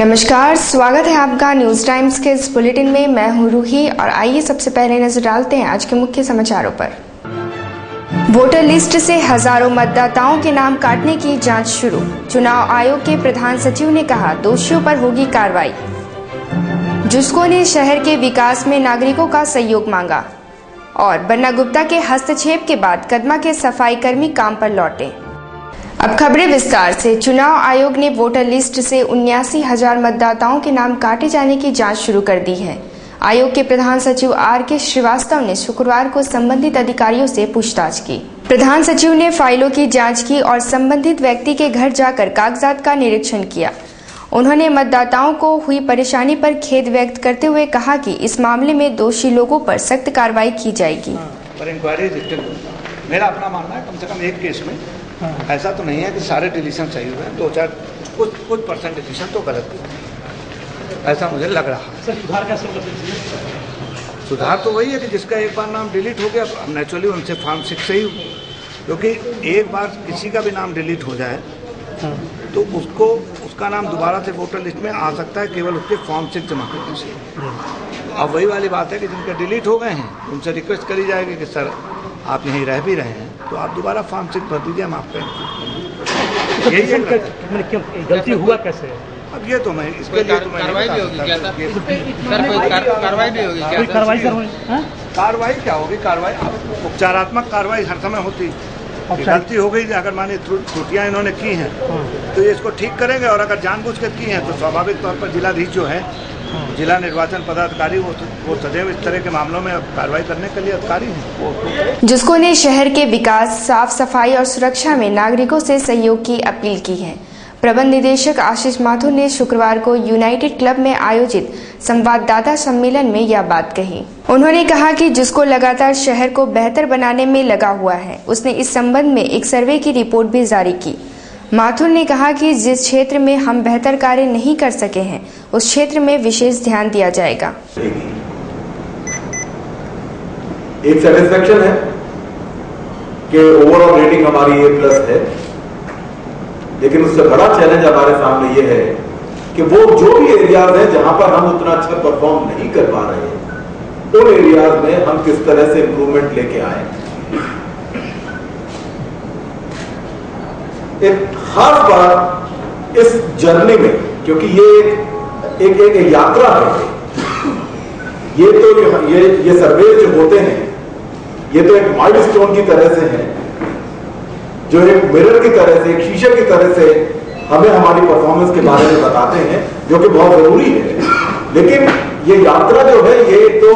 नमस्कार, स्वागत है आपका न्यूज टाइम्स के इस बुलेटिन में। मैं हूं रूही और आइए सबसे पहले नजर डालते हैं आज के मुख्य समाचारों पर। वोटर लिस्ट से हजारों मतदाताओं के नाम काटने की जांच शुरू। चुनाव आयोग के प्रधान सचिव ने कहा, दोषियों पर होगी कार्रवाई। जुस्को ने शहर के विकास में नागरिकों का सहयोग मांगा। और बन्ना गुप्ता के हस्तक्षेप के बाद कदमा के सफाई कर्मी काम पर लौटे। अब खबरें विस्तार से। चुनाव आयोग ने वोटर लिस्ट से 79,000 मतदाताओं के नाम काटे जाने की जांच शुरू कर दी है। आयोग के प्रधान सचिव R.K. श्रीवास्तव ने शुक्रवार को संबंधित अधिकारियों से पूछताछ की। प्रधान सचिव ने फाइलों की जांच की और संबंधित व्यक्ति के घर जाकर कागजात का निरीक्षण किया। उन्होंने मतदाताओं को हुई परेशानी पर खेद व्यक्त करते हुए कहा कि इस मामले में दोषी लोगों पर सख्त कार्रवाई की जाएगी। पर इंक्वायरी मेरा अपना मानना है, कम से कम एक केस में ऐसा तो नहीं है कि सारे डिलीशन सही हुए हैं, 2-4 कुछ परसेंट डिलीशन तो गलत है, ऐसा मुझे लग रहा है। सर, सुधार कैसे कर सकते हैं? सुधार तो वही है कि जिसका एक बार नाम डिलीट हो गया, नेचुरली उनसे फॉर्म 6 से ही, क्योंकि एक बार किसी का भी नाम डिलीट हो जाए तो उसका नाम दोबारा से वोटर लिस्ट में आ सकता है केवल उसके फॉर्म 6 जमा करने से। अब वही वाली बात है कि जिनके डिलीट हो गए हैं उनसे रिक्वेस्ट करी जाएगी कि सर आप यहीं रह भी रहे हैं तो आप दोबारा फॉर्म 6 भर दीजिए, हम आपको गलती हुआ कैसे है? अब ये तो मैं इसके लिए कार्रवाई भी होगी क्या? कार्रवाई भी होगी क्या? कार्रवाई क्या होगी? कार्रवाई उपचारात्मक कार्रवाई हर समय होती है। गलती हो गई, अगर मानिए त्रुटियां इन्होंने की हैं तो ये इसको ठीक करेंगे, और अगर जानबूझ कर की हैं तो स्वाभाविक तौर पर जिलाधीश जो है, जिला निर्वाचन पदाधिकारी, वो सदैव इस तरह के मामलों में कार्रवाई करने के लिए अधिकारी हैं। जुस्को ने शहर के विकास, साफ सफाई और सुरक्षा में नागरिकों से सहयोग की अपील की है। प्रबंध निदेशक आशीष माथुर ने शुक्रवार को यूनाइटेड क्लब में आयोजित संवाददाता सम्मेलन में यह बात कही। उन्होंने कहा कि जुस्को लगातार शहर को बेहतर बनाने में लगा हुआ है। उसने इस संबंध में एक सर्वे की रिपोर्ट भी जारी की। माथुर ने कहा कि जिस क्षेत्र में हम बेहतर कार्य नहीं कर सके हैं उस क्षेत्र में विशेष ध्यान दिया जाएगा। एक सेटिस्फेक्शन है कि ओवरऑल रेटिंग हमारी A+ है, लेकिन उससे बड़ा चैलेंज हमारे सामने ये है कि वो जो भी एरियाज हैं जहां पर हम उतना अच्छा परफॉर्म नहीं कर पा रहे हैं, उन एरियाज में हम किस तरह से इंप्रूवमेंट लेके आए। एक खास बात इस जर्नी में, क्योंकि ये एक यात्रा है, ये सर्वे जो होते हैं ये तो एक माइलस्टोन की तरह से है, जो एक मिरर की तरह से, एक शीशे की तरह से हमें हमारी परफॉर्मेंस के बारे में बताते हैं, जो कि बहुत जरूरी है। लेकिन ये यात्रा जो है ये तो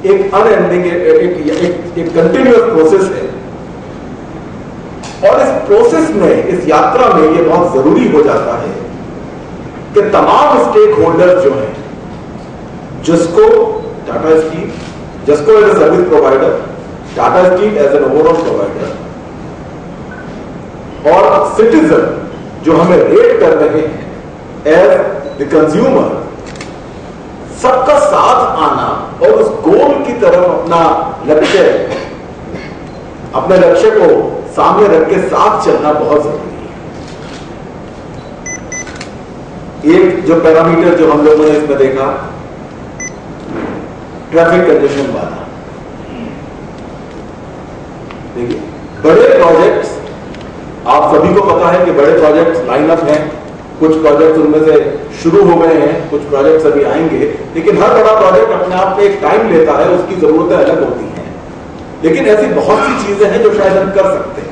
एक अनएंडिंग, एक कंटिन्यूअस प्रोसेस है, और इस प्रोसेस में, इस यात्रा में ये बहुत जरूरी हो जाता है कि तमाम स्टेक होल्डर्स जो हैं, जिसको टाटा स्टील, जिसको as a service provider, Tata Steel as an overall provider, और सिटीजन जो हमें रेट कर रहे हैं एज द कंज्यूमर, सबका साथ आना और उस गोल की तरफ अपने लक्ष्य को सामने रख के साथ चलना बहुत जरूरी है। एक जो पैरामीटर जो हम लोगों ने इसमें देखा, ट्रैफिक कंजेशन वाला, देखिए बड़े प्रोजेक्ट्स, आप सभी को पता है कि बड़े प्रोजेक्ट्स लाइन अप हैं, कुछ प्रोजेक्ट्स उनमें से शुरू हो गए हैं, कुछ प्रोजेक्ट्स अभी आएंगे, लेकिन हर बड़ा प्रोजेक्ट अपने आप में एक टाइम लेता है, उसकी जरूरतें अलग होती हैं, लेकिन ऐसी बहुत सी चीजें हैं जो शायद हम कर सकते हैं।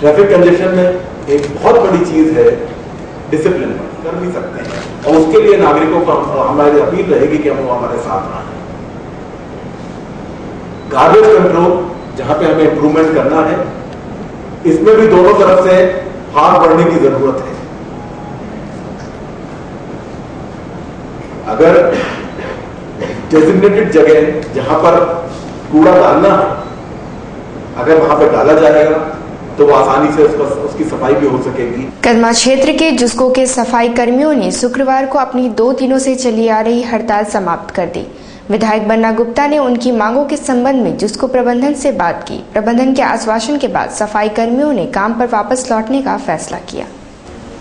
ट्रैफिक कंजेशन में एक बहुत बड़ी चीज है डिसिप्लिन, कर भी सकते हैं, और उसके लिए नागरिकों को हमारी अपील रहेगी कि हम हमारे साथ रहें। गार्बेज कंट्रोल, जहां पे हमें इंप्रूवमेंट करना है, इसमें भी दोनों तरफ से हाथ बढ़ने की जरूरत है। अगर डेजिग्नेटेड जगह जहां पर कूड़ा डालना है, अगर वहां पर डाला जाएगा तो वो आसानी से उसकी सफाई भी हो सकेगी। कदमा क्षेत्र के जुस्को के सफाई कर्मियों ने शुक्रवार को अपनी 2 दिनों से चली आ रही हड़ताल समाप्त कर दी। विधायक बन्ना गुप्ता ने उनकी मांगों के संबंध में जुस्को प्रबंधन से बात की। प्रबंधन के आश्वासन के बाद सफाई कर्मियों ने काम पर वापस लौटने का फैसला किया।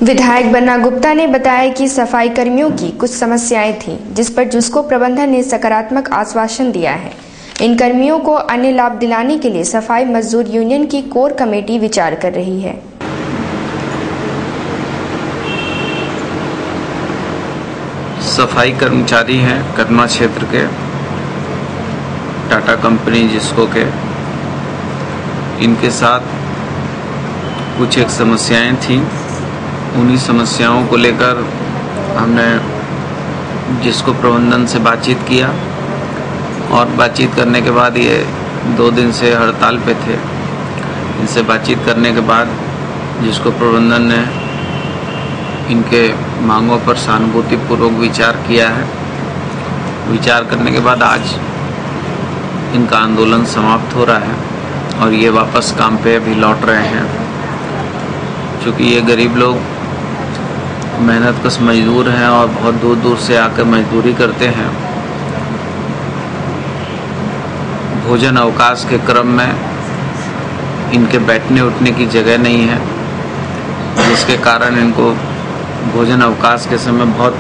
विधायक बन्ना गुप्ता ने बताया कि सफाई कर्मियों की कुछ समस्याएं थीं, जिस पर जुस्को प्रबंधन ने सकारात्मक आश्वासन दिया है। इन कर्मियों को अन्य लाभ दिलाने के लिए सफाई मजदूर यूनियन की कोर कमेटी विचार कर रही है। सफाई कर्मचारी हैं कदमा क्षेत्र के, टाटा कंपनी जिसको के, इनके साथ कुछ एक समस्याएं थीं। उन्हीं समस्याओं को लेकर हमने जिसको प्रबंधन से बातचीत किया और बातचीत करने के बाद ये 2 दिन से हड़ताल पे थे। इनसे बातचीत करने के बाद जिसको प्रबंधन ने इनके मांगों पर सहानुभूतिपूर्वक विचार किया है। विचार करने के बाद आज इनका आंदोलन समाप्त हो रहा है और ये वापस काम पे अभी लौट रहे हैं। चूँकि ये गरीब लोग मेहनतकश मजदूर हैं और बहुत दूर दूर से आकर मजदूरी करते हैं। भोजन अवकाश के क्रम में इनके बैठने उठने की जगह नहीं है, जिसके कारण इनको भोजन अवकाश के समय बहुत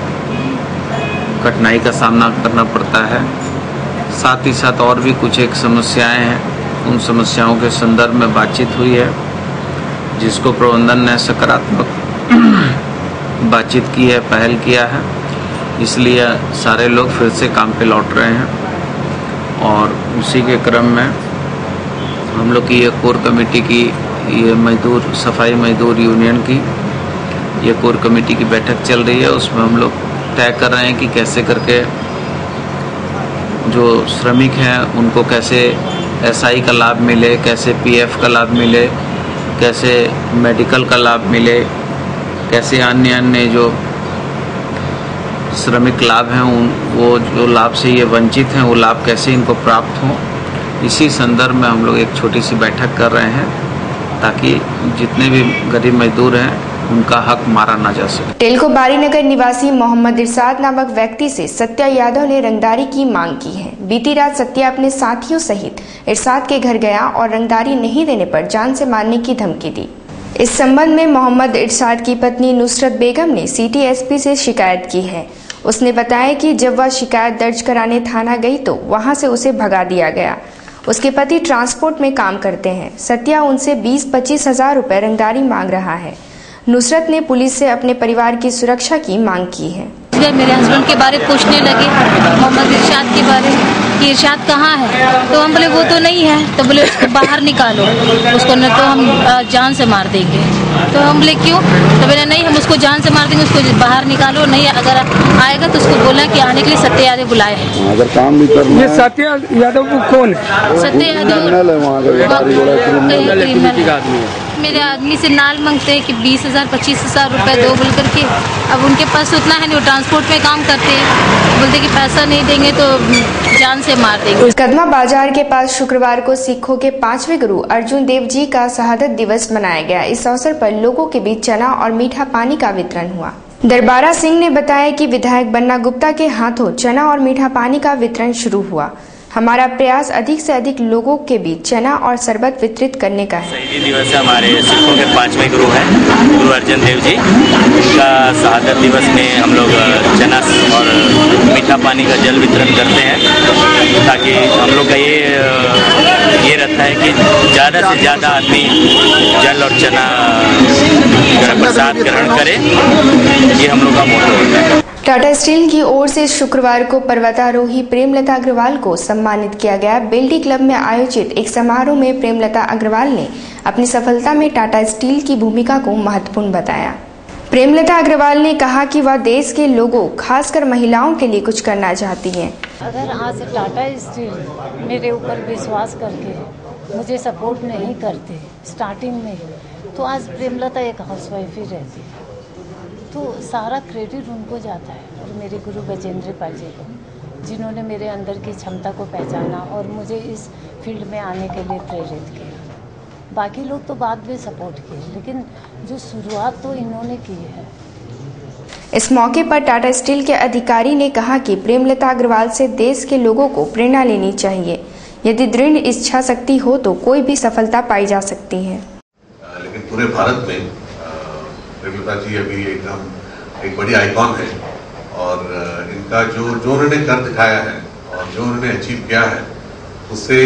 कठिनाई का सामना करना पड़ता है। साथ ही साथ और भी कुछ एक समस्याएं हैं, उन समस्याओं के संदर्भ में बातचीत हुई है, जिसको प्रबंधन ने सकारात्मक बातचीत की है, पहल किया है। इसलिए सारे लोग फिर से काम पे लौट रहे हैं और उसी के क्रम में हम लोग की ये कोर कमेटी की, ये मजदूर सफाई मजदूर यूनियन की ये कोर कमेटी की बैठक चल रही है। उसमें हम लोग तय कर रहे हैं कि कैसे करके जो श्रमिक हैं उनको कैसे एसआई का लाभ मिले, कैसे पीएफ का लाभ मिले, कैसे मेडिकल का लाभ मिले, कैसे अन्य अन्य जो श्रमिक लाभ हैं वो जो लाभ से ये वंचित हैं वो लाभ कैसे इनको प्राप्त हों। इसी संदर्भ में हम लोग एक छोटी सी बैठक कर रहे हैं ताकि जितने भी गरीब मजदूर हैं उनका हक मारा ना जा सके। टेलको बारीनगर निवासी मोहम्मद इरशाद नामक व्यक्ति से सत्या यादव ने रंगदारी की मांग की है। बीती रात सत्या अपने साथियों सहित इरशाद के घर गया और रंगदारी नहीं देने पर जान से मारने की धमकी दी। इस संबंध में मोहम्मद इरशाद की पत्नी नुसरत बेगम ने सिटी एसपी से शिकायत की है। उसने बताया कि जब वह शिकायत दर्ज कराने थाना गई तो वहां से उसे भगा दिया गया। उसके पति ट्रांसपोर्ट में काम करते हैं। सत्या उनसे 20-25 हजार रुपए रंगदारी मांग रहा है। नुसरत ने पुलिस से अपने परिवार की सुरक्षा की मांग की है। मेरे हस्बैंड के बारे पूछने लगे, मोहम्मद इरशाद के बारे कि इरशाद कहाँ है, तो हम बोले वो तो नहीं है। तो बोले उसको बाहर निकालो, उसको न तो हम जान से मार देंगे। तो हम बोले क्यों? तो बोले नहीं, हम उसको जान से मार देंगे, उसको बाहर निकालो, नहीं अगर आएगा तो उसको बोला कि आने के लिए सत्या यादव बुलाए। अगर काम भी करना ये सत्या यादव कौन है? सत्या यादव मेरे आदमी से नाल मांगते हैं कि 20,000-25 हजार रुपए दो बोल करके। अब उनके पास उतना है नहीं, वो ट्रांसपोर्ट में काम करते हैं, बोलते कि पैसा नहीं देंगे तो जान से मार देंगे। कदमा बाजार के पास शुक्रवार को सिखों के 5वें गुरु अर्जुन देव जी का शहादत दिवस मनाया गया। इस अवसर पर लोगों के बीच चना और मीठा पानी का वितरण हुआ। दरबारा सिंह ने बताया कि विधायक बन्ना गुप्ता के हाथों चना और मीठा पानी का वितरण शुरू हुआ। हमारा प्रयास अधिक से अधिक लोगों के बीच चना और शरबत वितरित करने का है। शहीदी दिवस हमारे सिखों के 5वें गुरु हैं गुरु अर्जुन देव जी का शहादत दिवस में हम लोग चना और मीठा पानी का जल वितरण करते हैं, ताकि हम लोग का ये रहता है कि ज़्यादा से ज़्यादा आदमी जल और चना प्रसाद ग्रहण करे। ये हम लोग का मोटो होता है। टाटा स्टील की ओर से शुक्रवार को पर्वतारोही प्रेमलता अग्रवाल को सम्मानित किया गया। बेल्टी क्लब में आयोजित एक समारोह में प्रेमलता अग्रवाल ने अपनी सफलता में टाटा स्टील की भूमिका को महत्वपूर्ण बताया। प्रेमलता अग्रवाल ने कहा कि वह देश के लोगों, खासकर महिलाओं के लिए कुछ करना चाहती हैं। अगर आज टाटा स्टील मेरे ऊपर विश्वास करके मुझे सपोर्ट नहीं करते स्टार्टिंग में, तो आज प्रेमलता एक हाउसवाइफ ही रहती है। तो सारा क्रेडिट उनको जाता है और मेरे गुरु गजेंद्र पाल जी को, जिन्होंने मेरे अंदर की क्षमता को पहचाना और मुझे इस फील्ड में आने के लिए प्रेरित किया। बाकी लोग तो बाद में सपोर्ट किए, लेकिन जो शुरुआत तो इन्होंने की है। इस मौके पर टाटा स्टील के अधिकारी ने कहा कि प्रेमलता अग्रवाल से देश के लोगों को प्रेरणा लेनी चाहिए। यदि दृढ़ इच्छा शक्ति हो तो कोई भी सफलता पाई जा सकती है। लेकिन पूरे भारत में प्रेमलता जी अभी एकदम एक बड़ी आइकॉन है और इनका जो उन्होंने कर दिखाया है और जो उन्होंने अचीव किया है उससे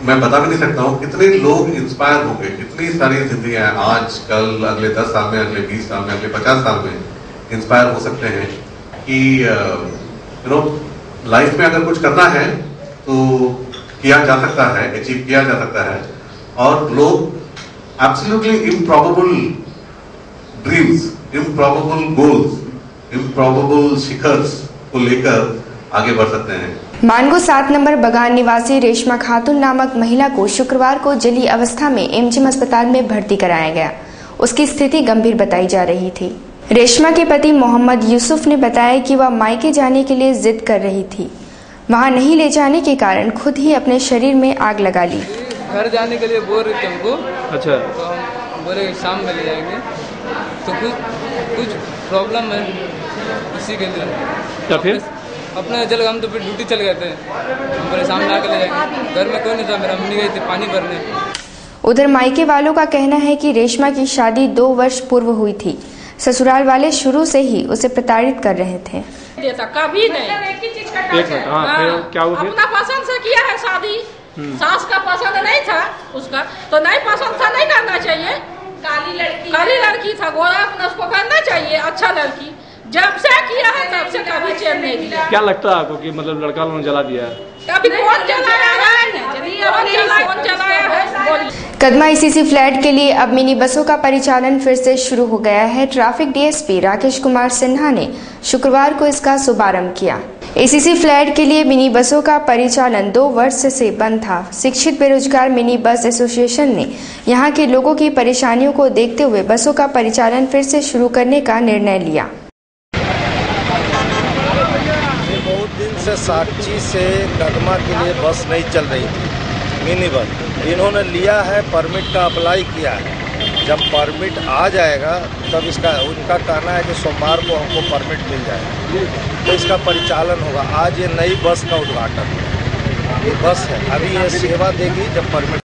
मैं बता भी नहीं सकता हूँ कितने लोग इंस्पायर होंगे, कितनी सारी जिंदगियां आज कल अगले 10 साल में, अगले 20 साल में, अगले 50 साल में इंस्पायर हो सकते हैं कि लाइफ में अगर कुछ करना है तो किया जा सकता है, अचीव किया जा सकता है। और लोग absolutely improbable dreams, improbable goals, improbable शिखर्स को लेकर आगे बढ़ सकते हैं। मानगो 7 नंबर बगान निवासी रेशमा खातून नामक महिला को शुक्रवार को जली अवस्था में एमजीएम अस्पताल में भर्ती कराया गया। उसकी स्थिति गंभीर बताई जा रही थी। रेशमा के पति मोहम्मद यूसुफ ने बताया कि वह मायके जाने के लिए जिद कर रही थी। वहां नहीं ले जाने के कारण खुद ही अपने शरीर में आग लगा ली। घर जाने के लिए बोल रहे थे हमको। अच्छा। तो हम बोले शाम में ले जाएंगे, तो कुछ प्रॉब्लम है इसी के लिए। क्या फिर अपने चल हम तो फिर ड्यूटी चल गए थे, हम बोले सामने आके ले जाएंगे। घर में कोई नहीं था, मेरा मम्मी गई थी पानी भरने। उधर मायके वालों का कहना है कि रेशमा की शादी 2 वर्ष पूर्व हुई थी। ससुराल वाले शुरू से ही उसे प्रताड़ित कर रहे थे। कभी नहीं। क्या हुआ? अपना पसंद से किया है शादी, सास का पसंद नहीं था उसका, तो नहीं पसंद था, नहीं करना चाहिए। काली लड़की था, गोरा अपना उसको करना चाहिए, अच्छा लड़की। जब से किया है तब से कभी चैन नहीं दिया। क्या लगता है आपको कि मतलब लड़का लोगों ने जला दिया है? कभी कौन जलाया है? कदमा ईसीसी फ्लैट के लिए अब मिनी बसों का परिचालन फिर से शुरू हो गया है। ट्रैफिक डीएसपी राकेश कुमार सिन्हा ने शुक्रवार को इसका शुभारंभ किया। ईसीसी फ्लैट के लिए मिनी बसों का परिचालन 2 वर्ष से बंद था। शिक्षित बेरोजगार मिनी बस एसोसिएशन ने यहां के लोगों की परेशानियों को देखते हुए बसों का परिचालन फिर से शुरू करने का निर्णय लिया। बहुत दिन से साक्षी से कदमा के लिए बस नहीं चल रही थी, मिनी बस। इन्होंने लिया है, परमिट का अप्लाई किया है। जब परमिट आ जाएगा तब उनका कहना है कि सोमवार को हमको परमिट मिल जाएगा, तो इसका परिचालन होगा। आज ये नई बस का उद्घाटन है। ये बस है, अभी ये सेवा देगी जब परमिट